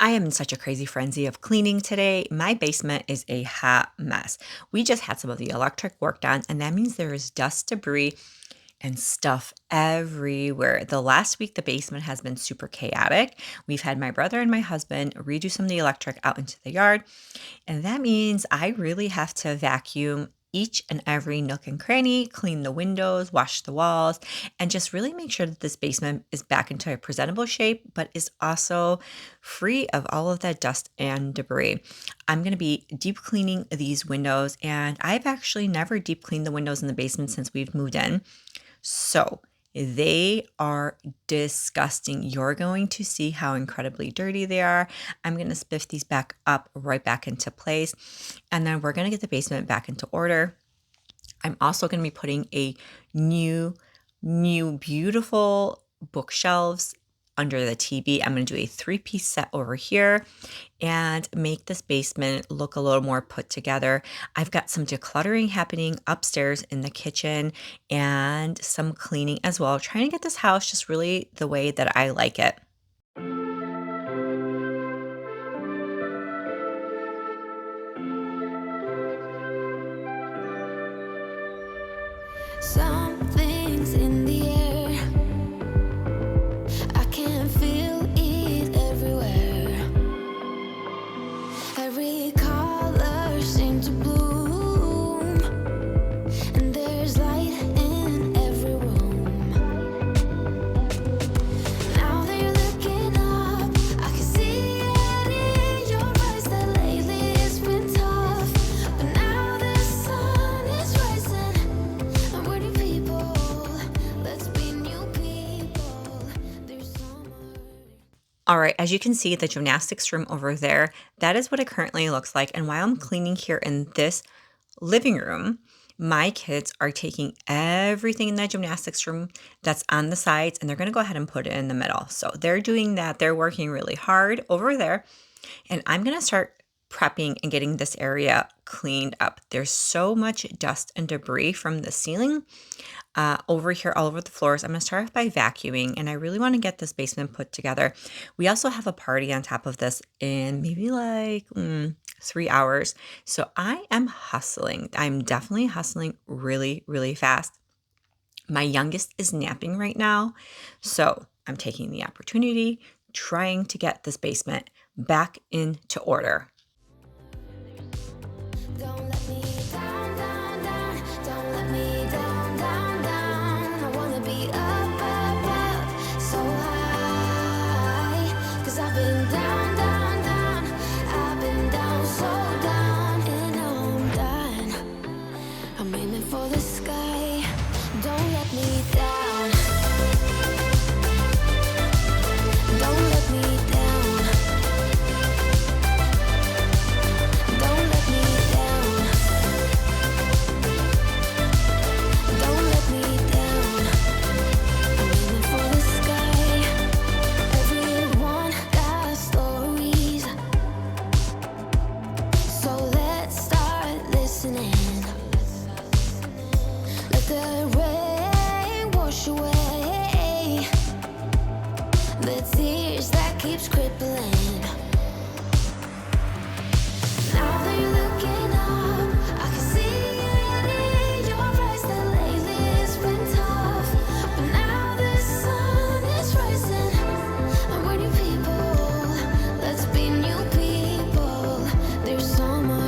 I am in such a crazy frenzy of cleaning today. My basement is a hot mess. We just had some of the electric work done, and that means there is dust, debris, and stuff everywhere. The last week, the basement has been super chaotic. We've had my brother and my husband redo some of the electric out into the yard, and that means I really have to vacuum each and every nook and cranny, clean the windows, wash the walls, and just really make sure that this basement is back into a presentable shape, but is also free of all of that dust and debris. I'm going to be deep cleaning these windows, and I've actually never deep cleaned the windows in the basement since we've moved in. So they are disgusting. You're going to see how incredibly dirty they are. I'm going to spiff these back up right back into place. And then we're going to get the basement back into order. I'm also going to be putting a new beautiful bookshelves under the TV. I'm going to do a 3-piece set over here and make this basement look a little more put together. I've got some decluttering happening upstairs in the kitchen and some cleaning as well, trying to get this house just really the way that I like it. Something's in the air. I can feel it everywhere. Every color seems to bloom, and there's light in every room. Now that you're looking up, I can see it in your eyes that lately it's been tough. But now the sun is rising, and we're new people. Let's be new people. There's summer. All right, as you can see, the gymnastics room over there, that is what it currently looks like. And while I'm cleaning here in this living room, my kids are taking everything in that gymnastics room that's on the sides and they're going to go ahead and put it in the middle. So they're doing that. They're working really hard over there. And I'm going to start prepping and getting this area cleaned up. There's so much dust and debris from the ceiling over here all over the floors. I'm going to start off by vacuuming, and I really want to get this basement put together. We also have a party on top of this in maybe like 3 hours. So I am hustling. I'm definitely hustling really, really fast. My youngest is napping right now. So I'm taking the opportunity, trying to get this basement back into order. Don't let me down, down, down. Don't let me down, down, down. I wanna be up, up, up, so high. 'Cause I've been down, down, down. I've been down, so down. And now I'm done. I'm aiming for the sky. Don't let me down. Don't let me down. Don't let me down. Don't let me down. I'm aiming for the sky. Everyone got stories, so let's start listening. Let the rain wash away the tears that keeps crippling. Now that you're looking up, I can see it in your eyes that lately it's been tough. But now the sun is rising, and we're new people. Let's be new people. There's summer.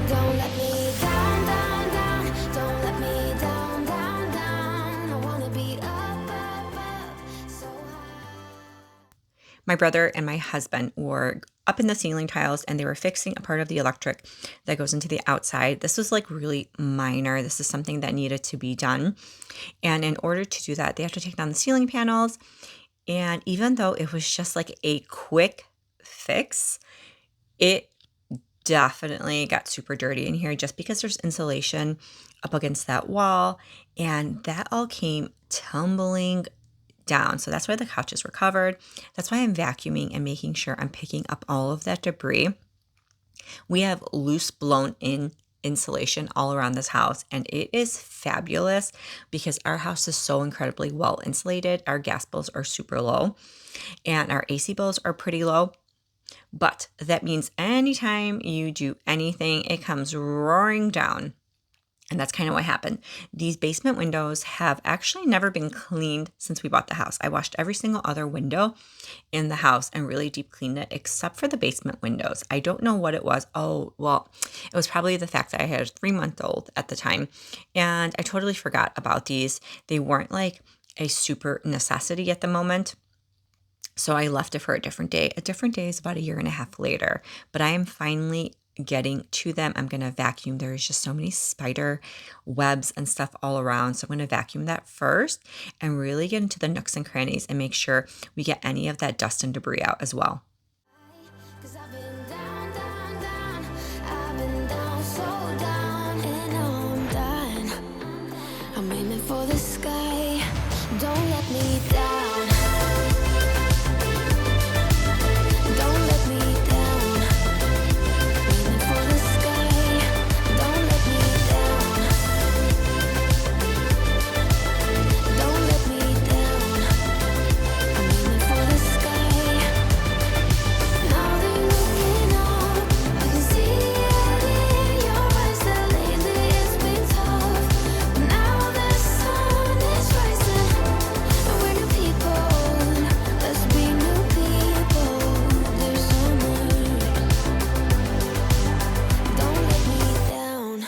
Don't let me down, down, down. Don't let me down, down, down. I wanna be up, up, up, so high. My brother and my husband were up in the ceiling tiles and they were fixing a part of the electric that goes into the outside. This was like really minor. This is something that needed to be done. And in order to do that, they have to take down the ceiling panels. And even though it was just like a quick fix, it definitely got super dirty in here just because there's insulation up against that wall. And that all came tumbling down. So that's why the couches were covered. That's why I'm vacuuming and making sure I'm picking up all of that debris. We have loose blown in insulation all around this house, and it is fabulous because our house is so incredibly well insulated. Our gas bills are super low and our AC bills are pretty low. But that means anytime you do anything, it comes roaring down. And that's kind of what happened. These basement windows have actually never been cleaned since we bought the house. I washed every single other window in the house and really deep cleaned it except for the basement windows. I don't know what it was. Oh, well, it was probably the fact that I had a 3-month-old at the time and I totally forgot about these. They weren't like a super necessity at the moment. So I left it for a different day. A different day is about 1.5 years later, but I am finally getting to them. I'm going to vacuum. There is just so many spider webs and stuff all around. So I'm going to vacuum that first and really get into the nooks and crannies and make sure we get any of that dust and debris out as well. 'Cause I've been down, down, down. I've been down, so down, and now I'm done. I'm aiming for the sky. Don't let me down. Don't let me down. Aiming for the sky. Don't let me down. Don't let me down. I'm aiming for the sky. Now that you're looking up, I can see it in your eyes that lately it's been tough. Now the sun is rising, and we're new people. Let's be new people. There's summer. Don't let me down.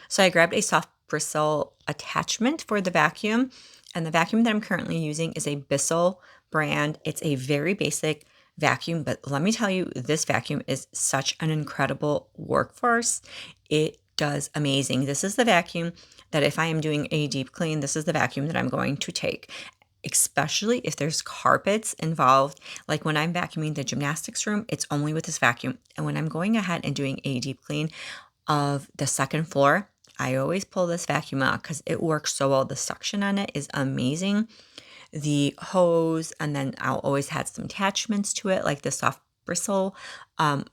So I grabbed a soft bristle attachment for the vacuum, and the vacuum that I'm currently using is a Bissell brand. It's a very basic vacuum, but let me tell you, this vacuum is such an incredible workhorse. It does amazing. This is the vacuum that if I am doing a deep clean, this is the vacuum that I'm going to take, especially if there's carpets involved. Like when I'm vacuuming the gymnastics room, it's only with this vacuum. And when I'm going ahead and doing a deep clean of the second floor, I always pull this vacuum out because it works so well. The suction on it is amazing. The hose, and then I'll always have some attachments to it, like the soft bristle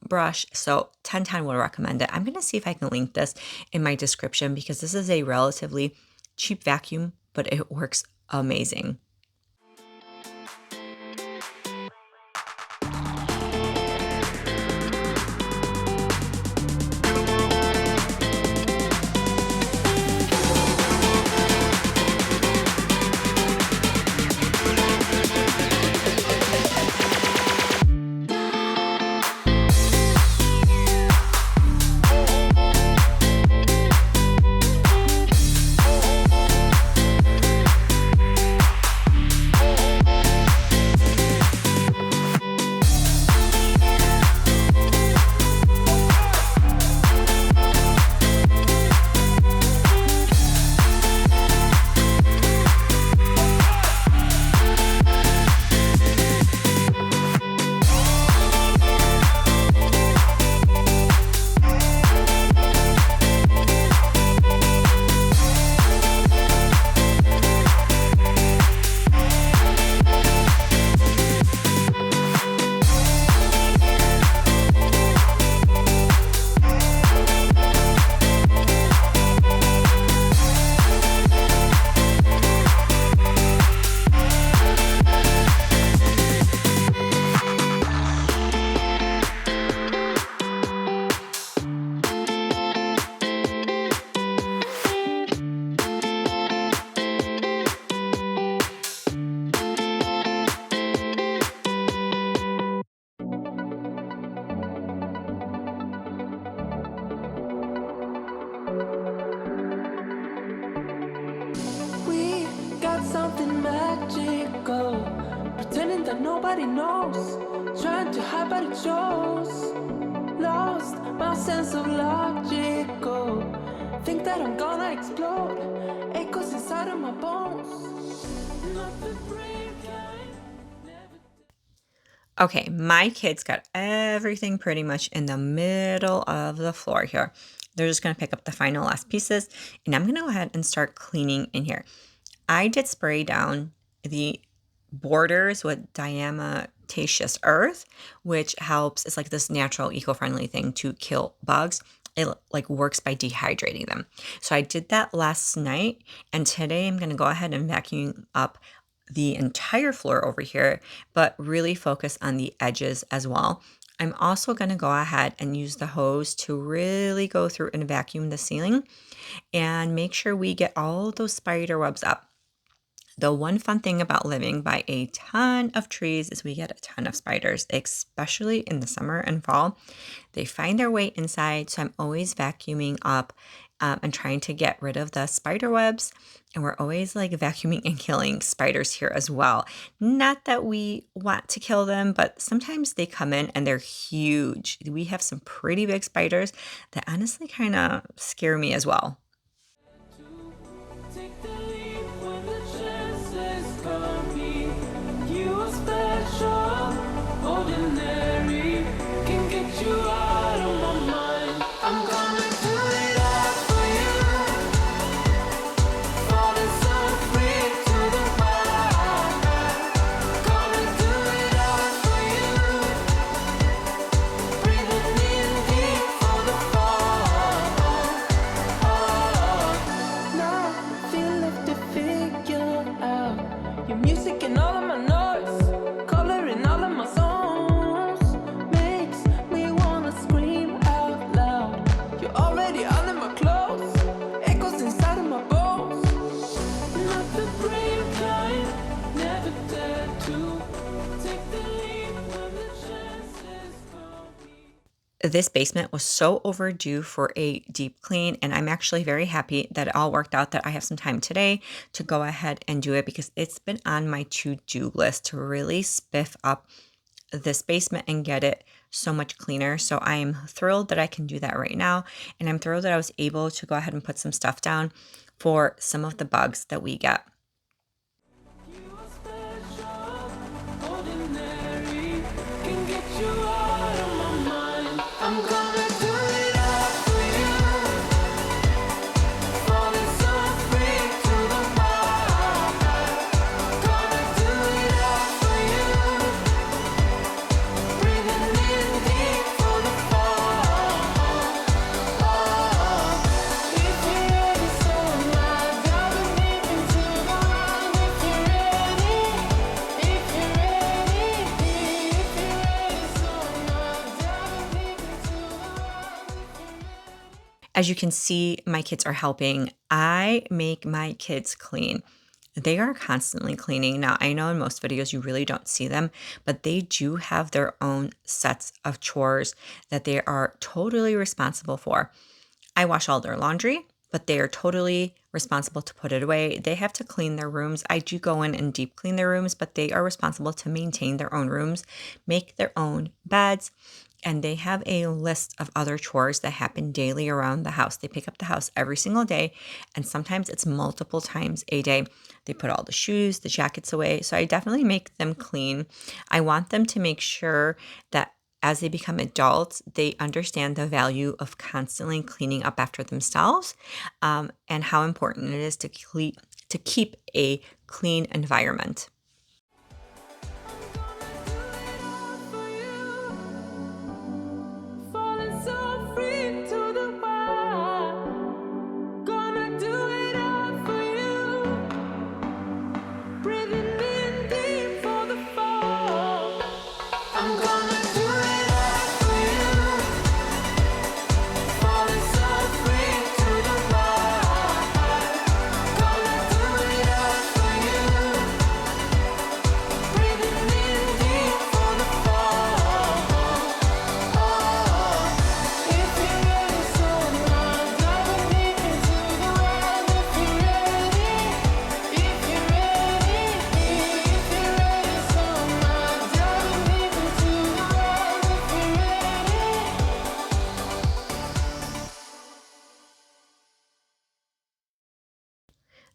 brush. So 10/10 would recommend it. I'm going to see if I can link this in my description because this is a relatively cheap vacuum, but it works amazing. nobody knows. Trying to hide but it shows. Lost my sense of logical. Think that I'm gonna explode. Echoes inside of my bones. Not the brave kind. Okay, my kids got everything pretty much in the middle of the floor here. They're just going to pick up the final last pieces, and I'm going to go ahead and start cleaning in here. I did spray down the borders with diatomaceous earth, which helps. It's like this natural, eco-friendly thing to kill bugs. It like works by dehydrating them. So I did that last night, and today I'm going to go ahead and vacuum up the entire floor over here, but really focus on the edges as well. I'm also going to go ahead and use the hose to really go through and vacuum the ceiling and make sure we get all those spider webs up. The one fun thing about living by a ton of trees is we get a ton of spiders, especially in the summer and fall. They find their way inside, so I'm always vacuuming up and trying to get rid of the spider webs. And we're always like vacuuming and killing spiders here as well. Not that we want to kill them, but sometimes they come in and they're huge. We have some pretty big spiders that honestly kind of scare me as well. Take the leap when the chances come in. You are special, ordinary. Can get you out of my mind. I'm gonna do it all for you. Falling so free to the wild. Gonna do it all for you. Breathing in deep for the fall. Now feel left to figure out your music and all of my noise, coloring all of my songs makes me wanna scream out loud. You're already under my clothes, echoes inside of my bones. Not the brave kind, never dare to take the leap when the chances come. This basement was so overdue for a deep clean, and I'm actually very happy that it all worked out, that I have some time today to go ahead and do it, because it's been on my to-do list to really spiff up this basement and get it so much cleaner. So I am thrilled that I can do that right now, and I'm thrilled that I was able to go ahead and put some stuff down for some of the bugs that we get. You are special, ordinary. Can get you out of my mind. I'm gonna do it all for you. Falling so free to the wild. Gonna do it all for you. Breathing in deep for the fall. If you're ready, so am I. Diving deep into the wild. If you're ready, if you're ready, if you're ready, so am I. Diving deep into the wild. As you can see, my kids are helping. I make my kids clean. They are constantly cleaning. Now, I know in most videos you really don't see them, but they do have their own sets of chores that they are totally responsible for. I wash all their laundry, but they are totally responsible to put it away. They have to clean their rooms. I do go in and deep clean their rooms, but they are responsible to maintain their own rooms, make their own beds, and they have a list of other chores that happen daily around the house. They pick up the house every single day, and sometimes it's multiple times a day. They put all the shoes, the jackets away. So I definitely make them clean. I want them to make sure that as they become adults, they understand the value of constantly cleaning up after themselves, and how important it is to keep a clean environment. Falling so free to the wild. Gonna do it all for you. Breathing in deep for the fall. I'm gonna do it all for you. Falling so free to the wild. Gonna do it all for you.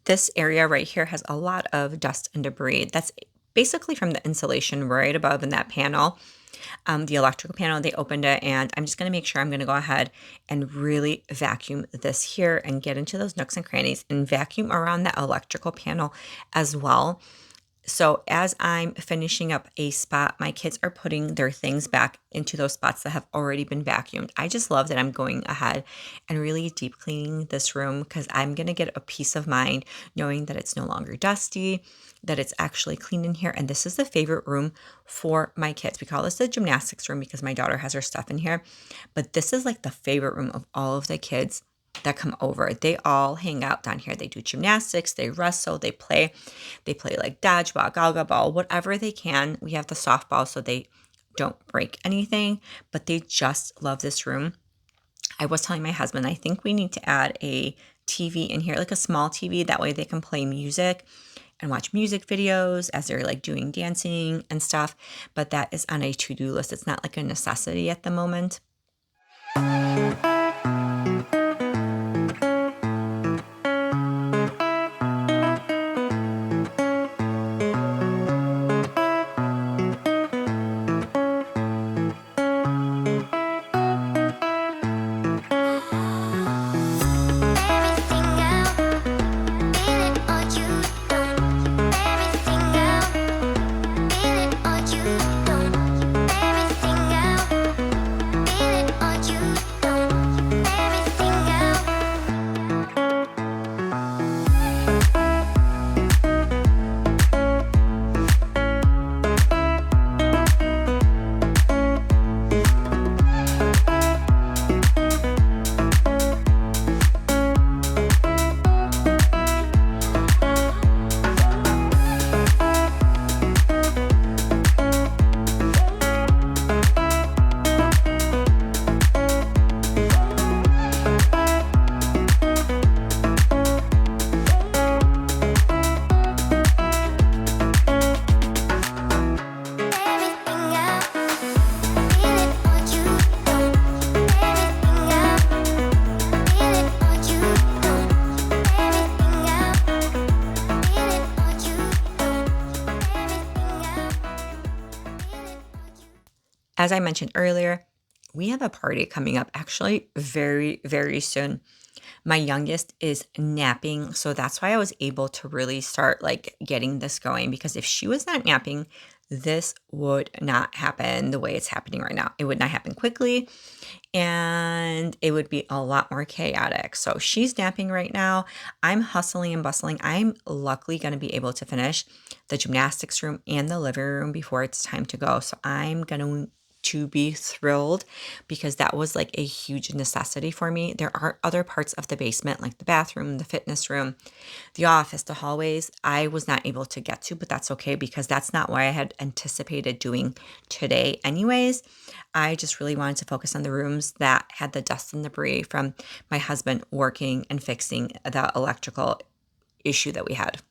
This area right here has a lot of dust and debris. That's basically from the insulation right above in that panel, the electrical panel. They opened it, and I'm just going to make sure I'm going to go ahead and really vacuum this here and get into those nooks and crannies and vacuum around that electrical panel as well. So as I'm finishing up a spot, my kids are putting their things back into those spots that have already been vacuumed. I just love that I'm going ahead and really deep cleaning this room because I'm going to get a peace of mind knowing that it's no longer dusty, that it's actually clean in here. And this is the favorite room for my kids. We call this the gymnastics room because my daughter has her stuff in here. But this is like the favorite room of all of the kids that come over. They all hang out down here. They do gymnastics, they wrestle, they play. They play like dodgeball, gaga ball, whatever they can. We have the softball so they don't break anything, but they just love this room. I was telling my husband, I think we need to add a TV in here, like a small TV. That way they can play music and watch music videos as they're like doing dancing and stuff. But that is on a to-do list. It's not like a necessity at the moment. As I mentioned earlier, we have a party coming up actually very, very soon. My youngest is napping, so that's why I was able to really start like getting this going because if she was not napping, this would not happen the way it's happening right now. It would not happen quickly and it would be a lot more chaotic. So she's napping right now. I'm hustling and bustling. I'm luckily going to be able to finish the gymnastics room and the living room before it's time to go. So I'm going to be thrilled because that was like a huge necessity for me. There are other parts of the basement, like the bathroom, the fitness room, the office, the hallways, I was not able to get to, but that's okay because that's not what I had anticipated doing today anyways. I just really wanted to focus on the rooms that had the dust and debris from my husband working and fixing the electrical issue that we had.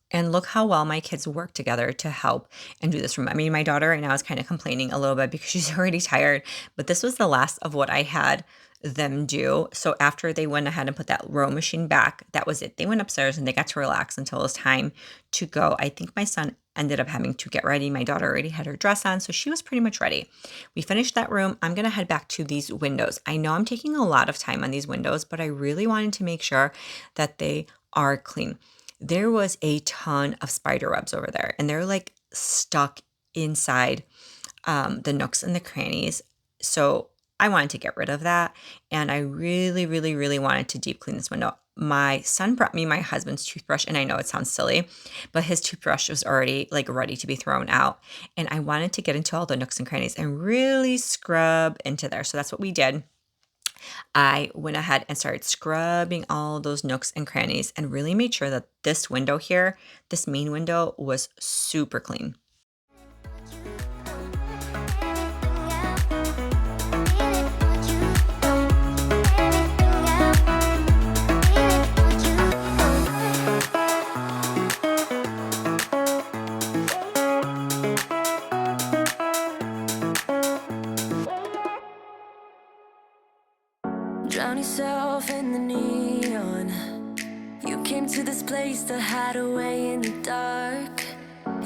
And look how well my kids work together to help and do this room. I mean, my daughter right now is kind of complaining a little bit because she's already tired, but this was the last of what I had them do. So after they went ahead and put that row machine back, that was it. They went upstairs and they got to relax until it was time to go. I think my son ended up having to get ready. My daughter already had her dress on, so she was pretty much ready. We finished that room. I'm going to head back to these windows. I know I'm taking a lot of time on these windows, but I really wanted to make sure that they are clean. There was a ton of spider webs over there, and they're like stuck inside the nooks and the crannies. So I wanted to get rid of that. And I really, really, really wanted to deep clean this window. My son brought me my husband's toothbrush, and I know it sounds silly, but his toothbrush was already like ready to be thrown out. And I wanted to get into all the nooks and crannies and really scrub into there. So that's what we did. I went ahead and started scrubbing all those nooks and crannies and really made sure that this window here, this main window, was super clean. Drown yourself in the neon. You came to this place to hide away in the dark.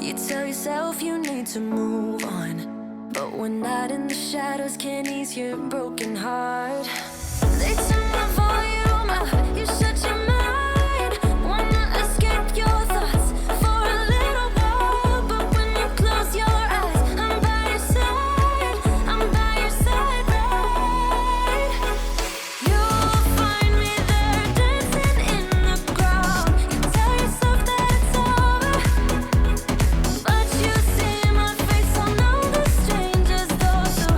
You tell yourself you need to move on, but one night in the shadows can't ease your broken heart. They turn the volume up, you shut your mind. Wanna escape your thoughts for a little while, but when you close your eyes, I'm by your side, I'm by your side, right? You'll find me there dancing in the crowd. You tell yourself that it's over, but you see my face on all the strangers though. So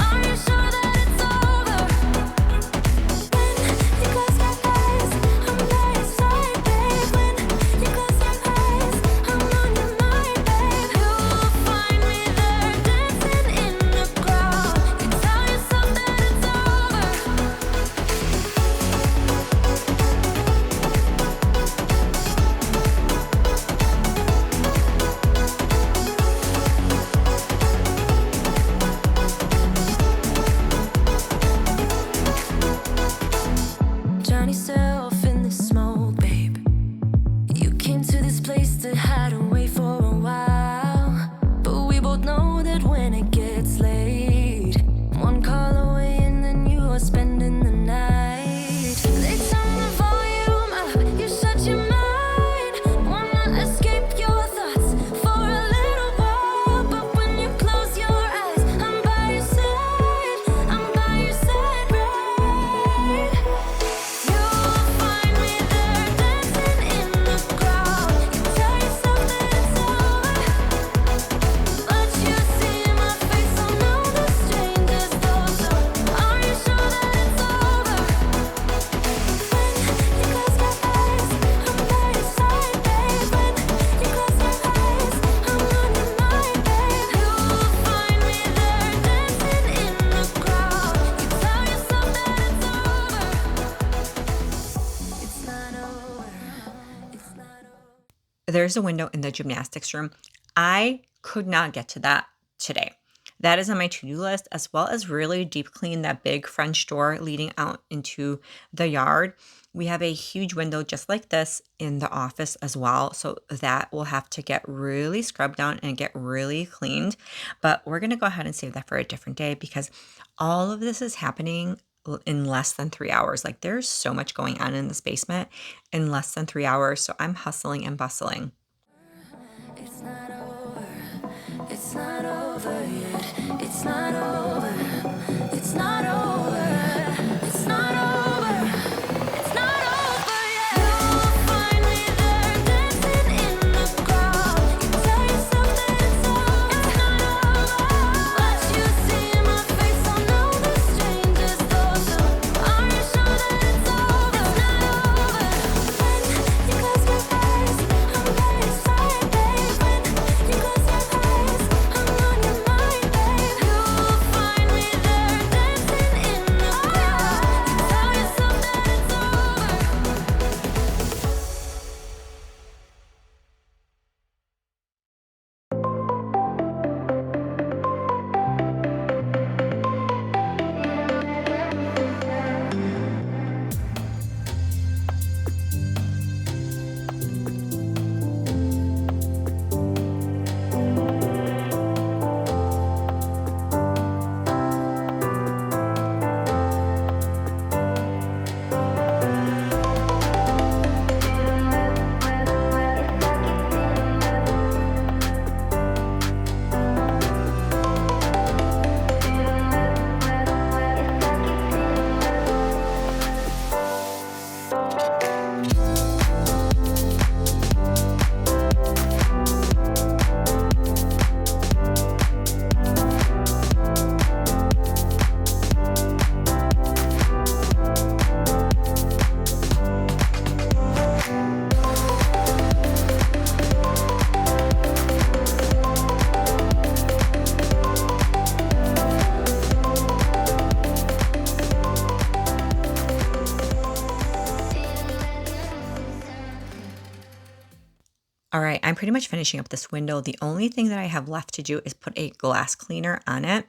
are you sure that it's over? When you close your eyes, I'm by your side, babe. When you close your eyes, I'm on your mind, babe. You'll find me there dancing in the crowd. You tell yourself that it's over. Drown yourself in the smoke, babe. You came to this place to hide away for a while, but we both know that when it gets late, one call away and then you are spending the night. They turn the volume up, you shut your mind. Wanna escape your thoughts for a little while, but when you close your eyes, I'm by your side, I'm by your side, right? You'll find me there dancing in the crowd. You tell yourself that it's over, but you see my face on all the strangers though. So are you sure that it's over? When you close your eyes, I'm by your side, babe. When you close your eyes, I'm on your mind, babe. You'll find me there dancing in the crowd. You tell yourself that it's over. It's not over. It's not over. There's a window in the gymnastics room. I could not get to that today. That is on my to-do list, as well as really deep clean that big French door leading out into the yard. We have a huge window just like this in the office as well. So that will have to get really scrubbed down and get really cleaned. But we're going to go ahead and save that for a different day because all of this is happening in less than 3 hours. Like there's so much going on in this basement in less than 3 hours. So I'm hustling and bustling. It's not over. It's not over yet. It's not over. It's not over. It's not over. It's not over yet. You'll find me there dancing in the crowd. You tell yourself that it's over. It's not over, but you see my face on all the strangers though. So are you sure that it's over? It's not over. When you close your eyes, I'm by your side, babe. When you close your eyes, I'm on your mind, babe. You'll find me there dancing I'm pretty much finishing up this window. The only thing that I have left to do is put a glass cleaner on it.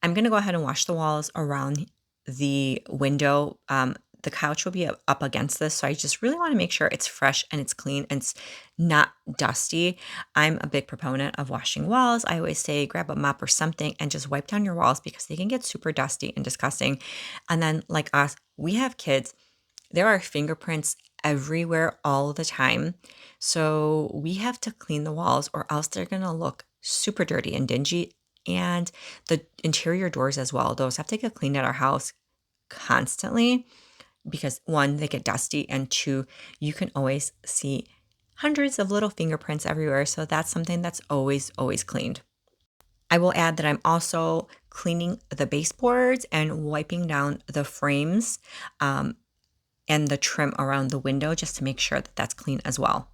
I'm going to go ahead and wash the walls around the window. The couch will be up against this, so I just really want to make sure it's fresh and it's clean and it's not dusty. I'm a big proponent of washing walls. I always say grab a mop or something and just wipe down your walls because they can get super dusty and disgusting. And then, like us, we have kids. There are fingerprints everywhere all the time. So we have to clean the walls or else they're going to look super dirty and dingy. And the interior doors as well, those have to get cleaned at our house constantly because one, they get dusty, and two, you can always see hundreds of little fingerprints everywhere. So that's something that's always, always cleaned. I will add that I'm also cleaning the baseboards and wiping down the frames and the trim around the window just to make sure that that's clean as well.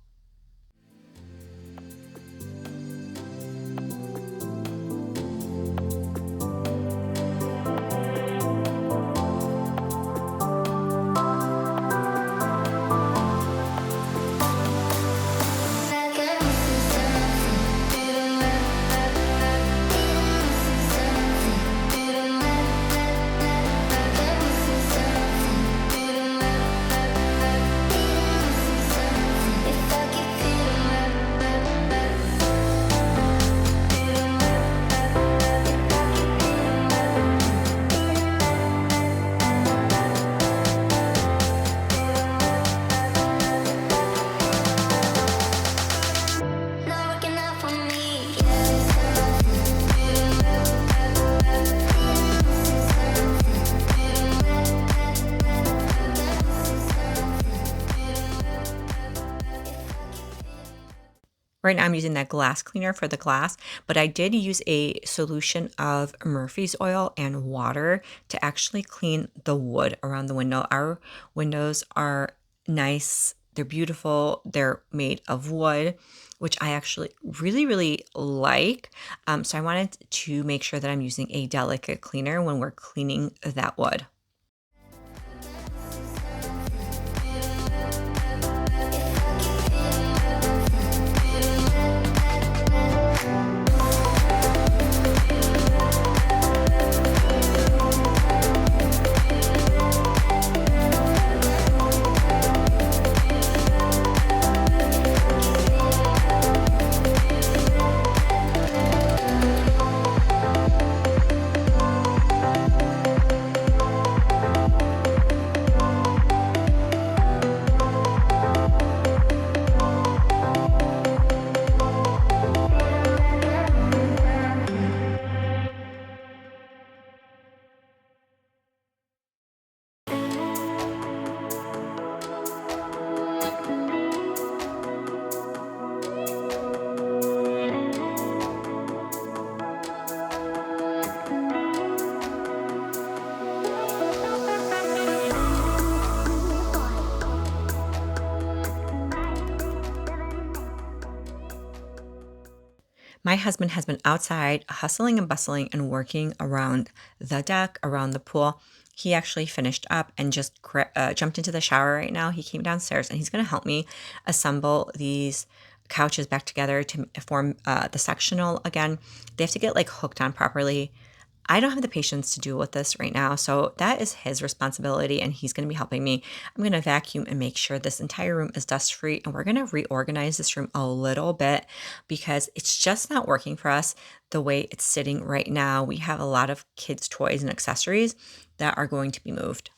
Right now I'm using that glass cleaner for the glass, but I did use a solution of Murphy's oil and water to actually clean the wood around the window. Our windows are nice, they're beautiful, they're made of wood, which I actually really, really like. So I wanted to make sure that I'm using a delicate cleaner when we're cleaning that wood. My husband has been outside hustling and bustling and working around the deck, around the pool. He actually finished up and just jumped into the shower right now. He came downstairs and he's going to help me assemble these couches back together to form the sectional again. They have to get like hooked on properly. I don't have the patience to deal with this right now, so that is his responsibility and he's going to be helping me. I'm going to vacuum and make sure this entire room is dust free, and we're going to reorganize this room a little bit because it's just not working for us the way it's sitting right now. We have a lot of kids' toys and accessories that are going to be moved.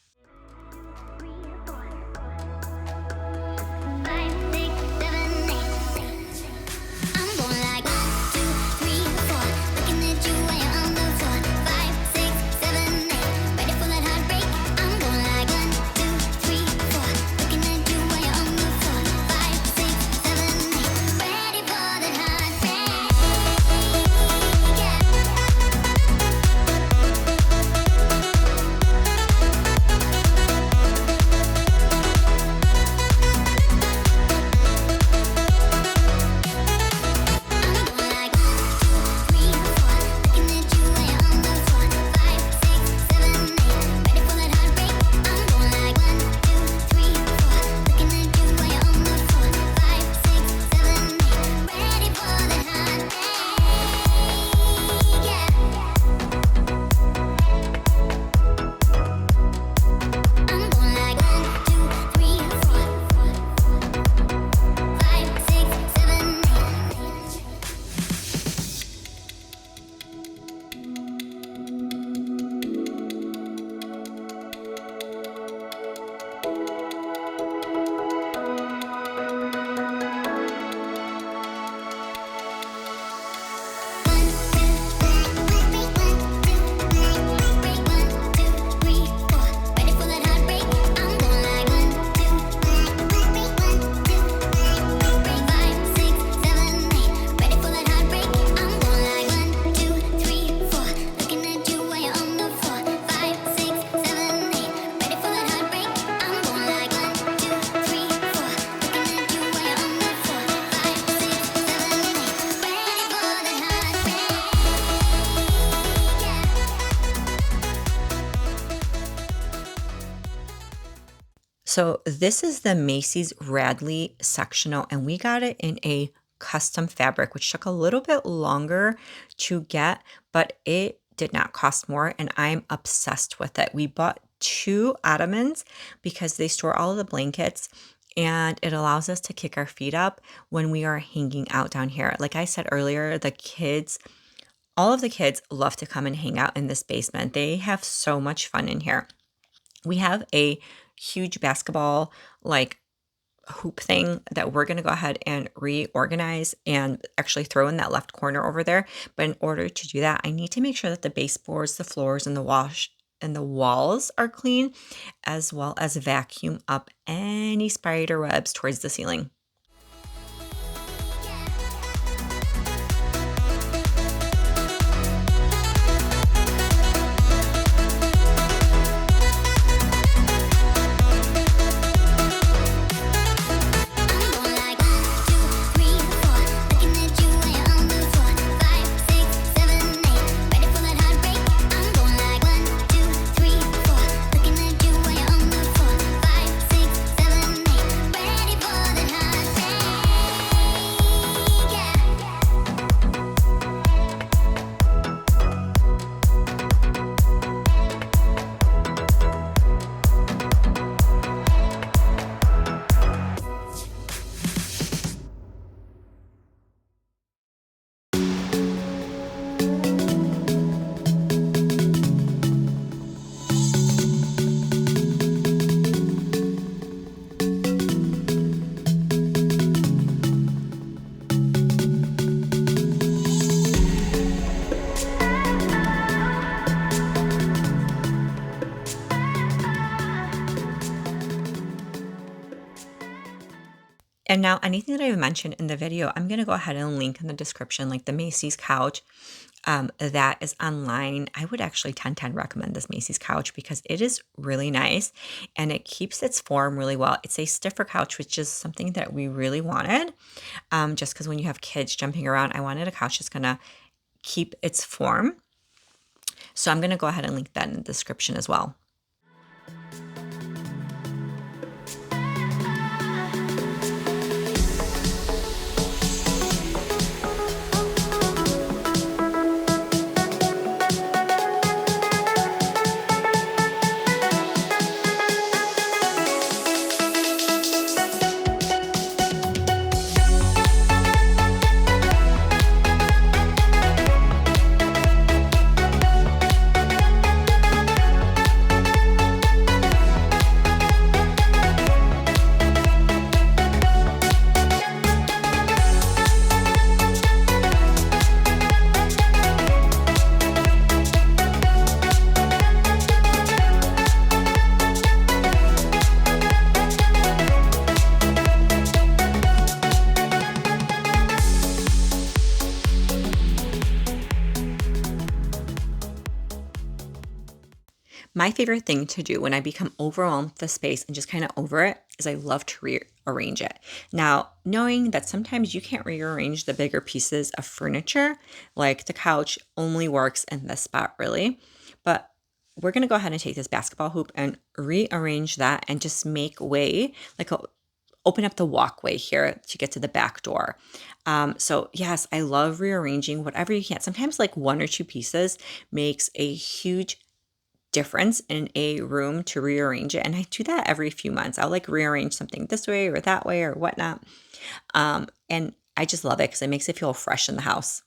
So this is the Macy's Radley sectional, and we got it in a custom fabric, which took a little bit longer to get, but it did not cost more, and I'm obsessed with it. We bought two ottomans because they store all of the blankets, and it allows us to kick our feet up when we are hanging out down here. Like I said earlier, all of the kids love to come and hang out in this basement. They have so much fun in here. We have a huge basketball like hoop thing that we're going to go ahead and reorganize and actually throw in that left corner over there. But in order to do that, I need to make sure that the baseboards, the floors, and the walls are clean, as well as vacuum up any spider webs towards the ceiling. And now anything that I've mentioned in the video, I'm going to go ahead and link in the description, like the Macy's couch that is online. I would actually 10/10 recommend this Macy's couch because it is really nice and it keeps its form really well. It's a stiffer couch, which is something that we really wanted. Just because when you have kids jumping around, I wanted a couch that's going to keep its form. So I'm going to go ahead and link that in the description as well. My favorite thing to do when I become overwhelmed with the space and just kind of over it is I love to rearrange it. Now, knowing that sometimes you can't rearrange the bigger pieces of furniture, like the couch only works in this spot really, but we're going to go ahead and take this basketball hoop and rearrange that and just make way, open up the walkway here to get to the back door. So yes, I love rearranging whatever you can. Sometimes like one or two pieces makes a huge difference in a room to rearrange it. And I do that every few months. I'll like rearrange something this way or that way or whatnot. And I just love it because it makes it feel fresh in the house.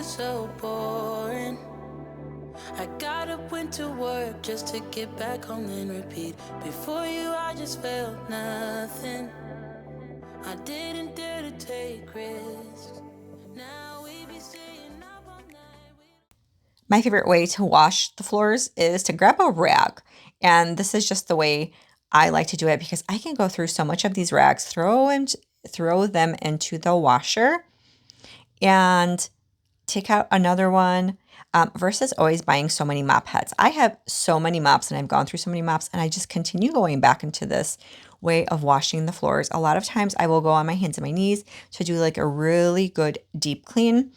so boring. I got up, went to work just to get back home and repeat. Before you, I just felt nothing. I didn't dare to take risks. Now we be staying up all night. My favorite way to wash the floors is to grab a rag. And this is just the way I like to do it because I can go through so much of these rags, throw them into the washer and take out another one, versus always buying so many mop heads. I have so many mops and I've gone through so many mops and I just continue going back into this way of washing the floors. A lot of times I will go on my hands and my knees to do like a really good deep clean,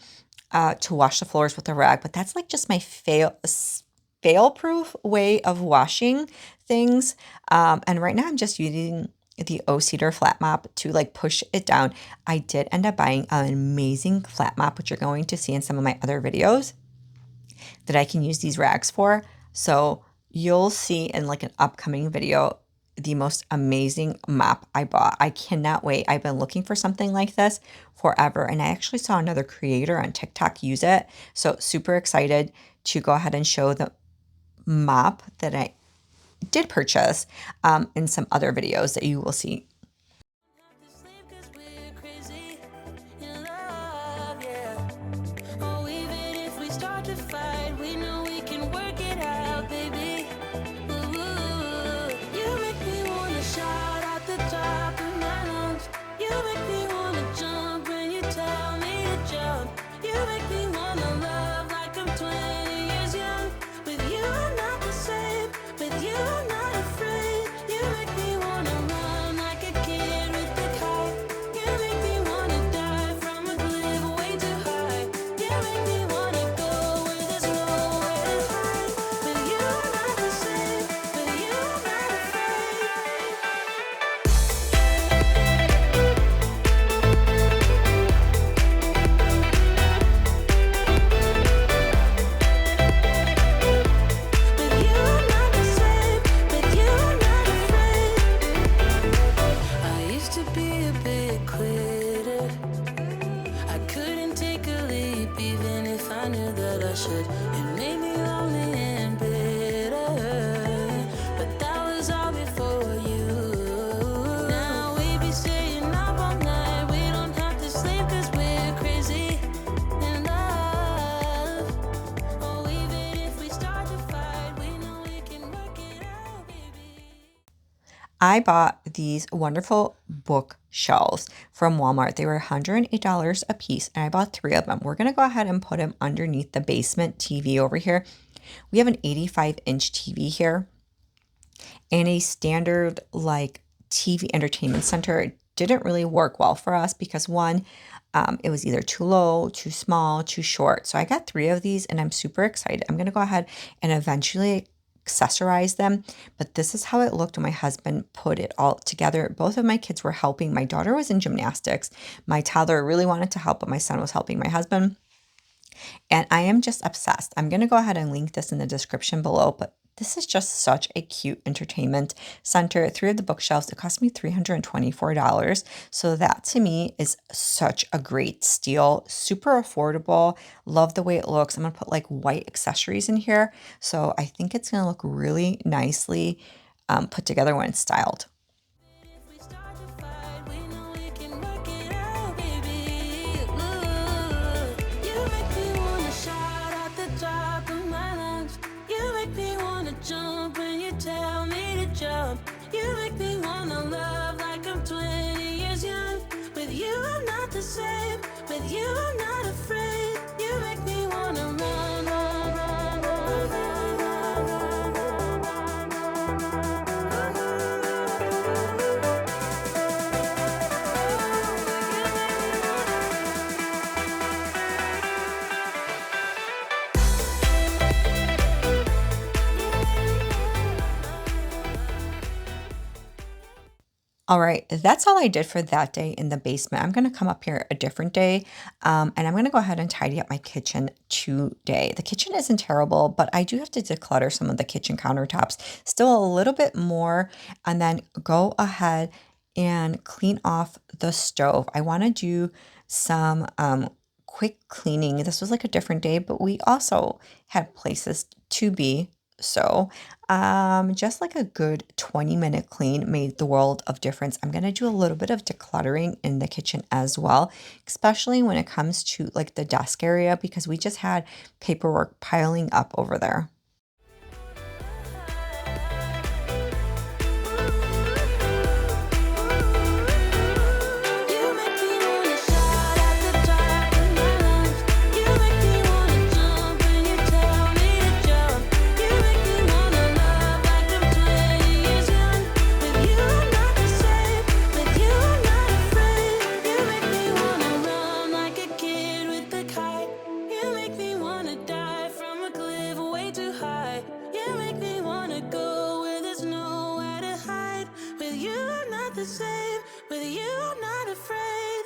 to wash the floors with a rag, but that's like just my fail-proof way of washing things. And right now I'm just using the O-Cedar flat mop to like push it down. I did end up buying an amazing flat mop, which you're going to see in some of my other videos that I can use these rags for. So you'll see in like an upcoming video the most amazing mop I bought. I cannot wait. I've been looking for something like this forever, and I actually saw another creator on TikTok use it. So super excited to go ahead and show the mop that I did purchase, in some other videos that you will see. I bought these wonderful bookshelves from Walmart. They were $108 a piece, and I bought 3 of them. We're going to go ahead and put them underneath the basement TV over here. We have an 85-inch TV here, and a standard like TV entertainment center didn't really work well for us because one, it was either too low, too small, too short. So I got 3 of these and I'm super excited. I'm going to go ahead and eventually accessorize them. But this is how it looked when my husband put it all together. Both of my kids were helping. My daughter was in gymnastics. My toddler really wanted to help, but my son was helping my husband. And I am just obsessed. I'm going to go ahead and link this in the description below, but this is just such a cute entertainment center. 3 of the bookshelves, it cost me $324. So that to me is such a great steal. Super affordable. Love the way it looks. I'm going to put like white accessories in here. So I think it's going to look really nicely, put together when it's styled. Jump when you tell me to jump. You make me wanna love like I'm 20 years young. With you I'm not the same. With you I'm not afraid. You make me wanna run, run, run, run, run, run, run, All right, that's all I did for that day in the basement. I'm going to come up here a different day, and I'm going to go ahead and tidy up my kitchen today. The kitchen isn't terrible, but I do have to declutter some of the kitchen countertops. Still a little bit more, and then go ahead and clean off the stove. I want to do some quick cleaning. This was like a different day, but we also had places to be. So, just like a good 20-minute clean made the world of difference. I'm gonna do a little bit of decluttering in the kitchen as well, especially when it comes to like the desk area, because we just had paperwork piling up over there. You make me wanna shout at the top of my lungs. You make me wanna jump when you tell me to jump. You make me wanna love like I'm 20 years young. With you I'm not the same. With you I'm not afraid. You make me wanna run like a kid with a kite. You make me wanna die from a cliff way too high. You make me wanna go where there's nowhere to hide. With you I'm not the same. With you I'm not afraid.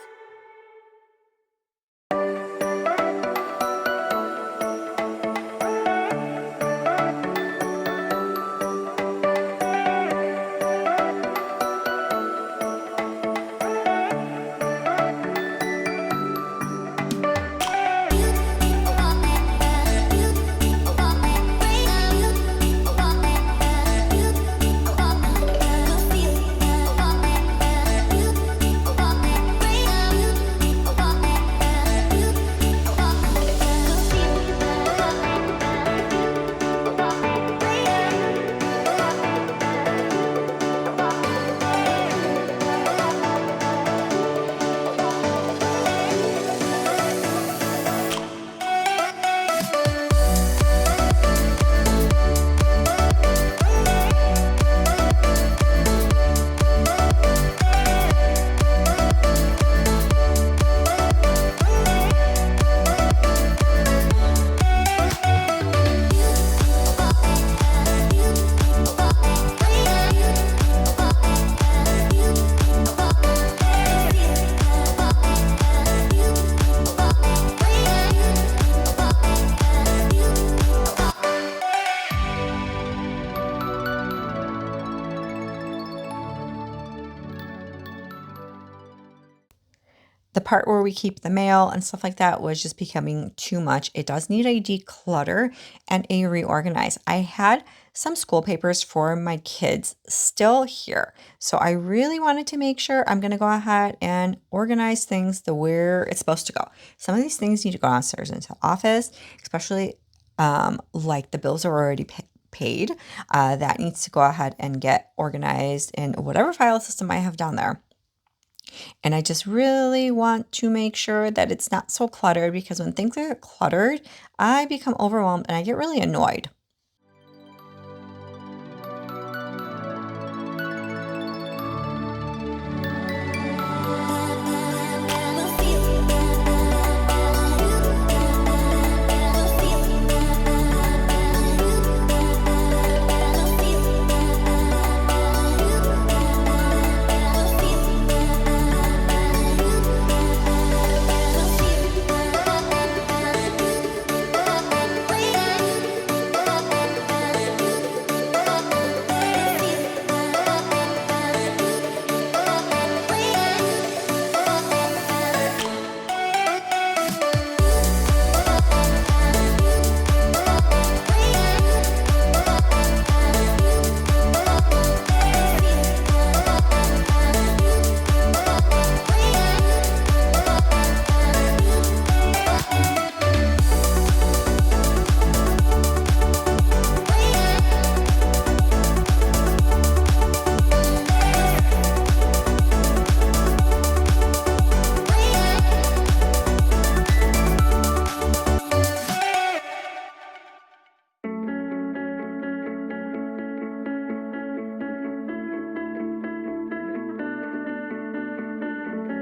The part where we keep the mail and stuff like that was just becoming too much. It does need a declutter and a reorganize. I had some school papers for my kids still here. So I really wanted to make sure I'm going to go ahead and organize things the where it's supposed to go. Some of these things need to go downstairs into the office, especially like the bills are already paid. That needs to go ahead and get organized in whatever file system I have down there. And I just really want to make sure that it's not so cluttered, because when things are cluttered, I become overwhelmed and I get really annoyed.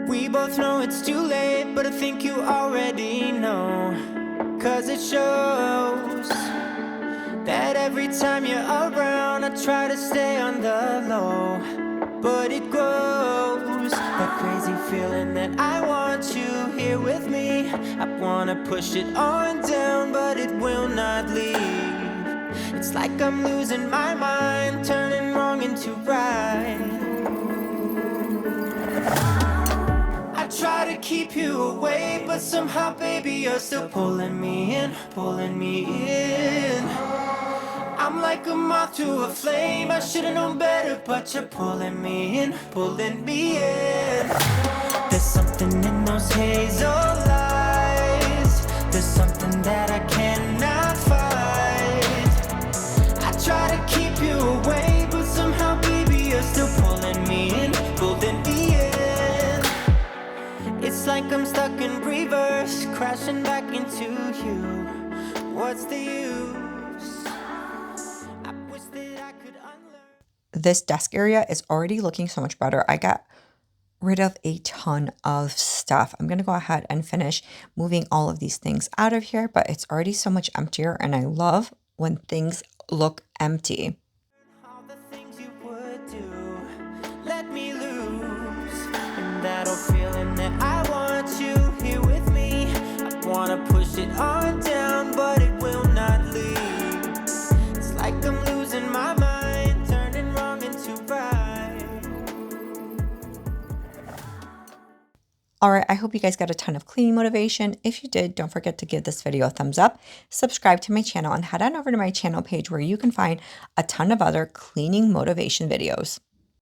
We both know it's too late, but I think you already know. 'Cause it shows that every time you're around, I try to stay on the low, but it grows. That crazy feeling that I want you here with me. I wanna push it on down, but it will not leave. It's like I'm losing my mind, turning wrong into right. I try to keep you away, but somehow, baby, you're still pulling me in, pulling me in. I'm like a moth to a flame, I should've known better, but you're pulling me in, pulling me in. There's something in those hazel eyes, there's something that I cannot fight. I try to keep you away, but somehow, baby, you're still pulling me in, pulling me in. It's like I'm stuck in reverse, crashing back into you. What's the use? I wish that I could unlearn. This desk area is already looking so much better. I got rid of a ton of stuff. I'm going to go ahead and finish moving all of these things out of here, but it's already so much emptier, and I love when things look empty. All the things you would do, let me lose. And that old feeling that I want you here with me. I wanna push it on down, but it will not leave. It's like I'm losing my mind, turning wrong into right. All right, I hope you guys got a ton of cleaning motivation. If you did, don't forget to give this video a thumbs up, subscribe to my channel, and head on over to my channel page where you can find a ton of other cleaning motivation videos.